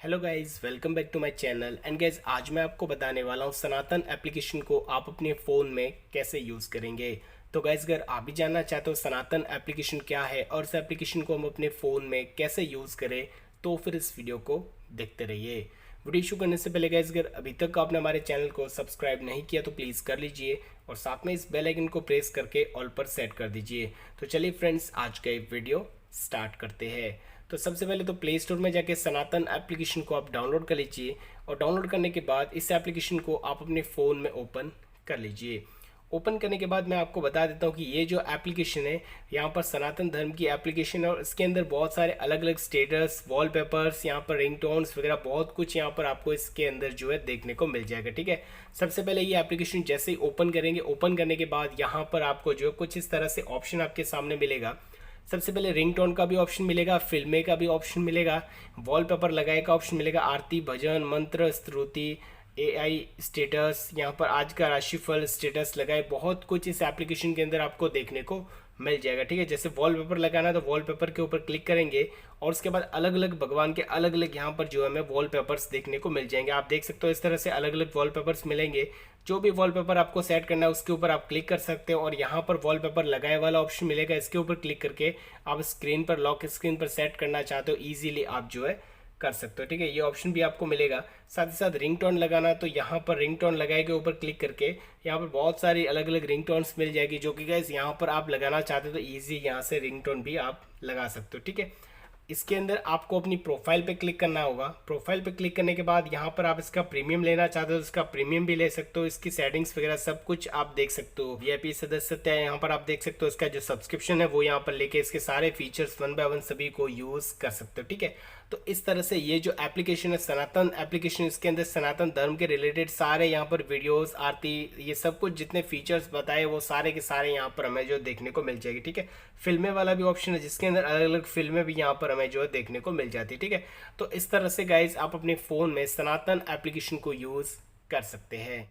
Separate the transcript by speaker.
Speaker 1: Hello guys, welcome back to my channel. And guys, आज मैं आपको बताने वाला हूँ सनातन एप्लीकेशन को आप अपने फ़ोन में कैसे यूज़ करेंगे। तो गाइज, अगर आप भी जानना चाहते हो सनातन एप्लीकेशन क्या है और इस एप्लीकेशन को हम अपने फ़ोन में कैसे यूज़ करें, तो फिर इस वीडियो को देखते रहिए। वीडियो शुरू करने से पहले गाइज, अगर अभी तक आपने हमारे चैनल को सब्सक्राइब नहीं किया तो प्लीज़ कर लीजिए और साथ में इस बेल आइकन को प्रेस करके ऑल पर सेट कर दीजिए। तो चलिए फ्रेंड्स, आज का ये वीडियो स्टार्ट करते हैं। तो सबसे पहले तो प्ले स्टोर में जाके सनातन एप्लीकेशन को आप डाउनलोड कर लीजिए और डाउनलोड करने के बाद इस एप्लीकेशन को आप अपने फ़ोन में ओपन कर लीजिए। ओपन करने के बाद मैं आपको बता देता हूँ कि ये जो एप्लीकेशन है, यहाँ पर सनातन धर्म की एप्लीकेशन है और इसके अंदर बहुत सारे अलग अलग स्टेटस, वॉलपेपर्स, यहाँ पर रिंगटोन्स वगैरह बहुत कुछ यहाँ पर आपको इसके अंदर जो है देखने को मिल जाएगा। ठीक है, सबसे पहले ये एप्लीकेशन जैसे ही ओपन करेंगे, ओपन करने के बाद यहाँ पर आपको जो कुछ इस तरह से ऑप्शन आपके सामने मिलेगा। सबसे पहले रिंगटोन का भी ऑप्शन मिलेगा, फिल्मे का भी ऑप्शन मिलेगा, वॉलपेपर लगाए का ऑप्शन मिलेगा, आरती, भजन, मंत्र, स्तुति, एआई स्टेटस, यहाँ पर आज का राशिफल स्टेटस लगाए, बहुत कुछ इस एप्लीकेशन के अंदर आपको देखने को मिल जाएगा। ठीक है, जैसे वॉलपेपर लगाना है तो वॉलपेपर के ऊपर क्लिक करेंगे और उसके बाद अलग अलग भगवान के अलग अलग यहाँ पर जो है हमें वॉलपेपर्स देखने को मिल जाएंगे। आप देख सकते हो इस तरह से अलग अलग वॉलपेपर्स मिलेंगे। जो भी वॉलपेपर आपको सेट करना है उसके ऊपर आप क्लिक कर सकते हो और यहाँ पर वॉलपेपर लगाए वाला ऑप्शन मिलेगा। इसके ऊपर क्लिक करके आप स्क्रीन पर, लॉक स्क्रीन पर सेट करना चाहते हो, ईजिली आप जो है कर सकते हो। ठीक है, ये ऑप्शन भी आपको मिलेगा। साथ ही साथ रिंगटोन लगाना, तो यहाँ पर रिंगटोन लगाए के ऊपर क्लिक करके यहाँ पर बहुत सारी अलग अलग रिंगटोन्स मिल जाएगी, जो कि गाइस यहाँ पर आप लगाना चाहते हो तो ईजी यहाँ से रिंगटोन भी आप लगा सकते हो। ठीक है, इसके अंदर आपको अपनी प्रोफाइल पे क्लिक करना होगा। प्रोफाइल पे क्लिक करने के बाद यहाँ पर आप इसका प्रीमियम लेना चाहते हो तो इसका प्रीमियम भी ले सकते हो। इसकी सेटिंग्स वगैरह सब कुछ आप देख सकते हो। वीआईपी सदस्यता है, यहाँ पर आप देख सकते हो। इसका जो सब्सक्रिप्शन है वो यहाँ पर लेके इसके सारे फीचर्स वन बाय वन सभी को यूज़ कर सकते हो। ठीक है, तो इस तरह से ये जो एप्लीकेशन है सनातन एप्लीकेशन, इसके अंदर सनातन धर्म के रिलेटेड सारे यहाँ पर वीडियोस, आरती, ये सब कुछ जितने फीचर्स बताए वो सारे के सारे यहाँ पर हमें जो देखने को मिल जाएगी। ठीक है, फिल्में वाला भी ऑप्शन है जिसके अंदर अलग अलग फिल्में भी यहाँ पर हमें जो है देखने को मिल जाती है। ठीक है, तो इस तरह से गाइज आप अपने फ़ोन में सनातन एप्लीकेशन को यूज़ कर सकते हैं।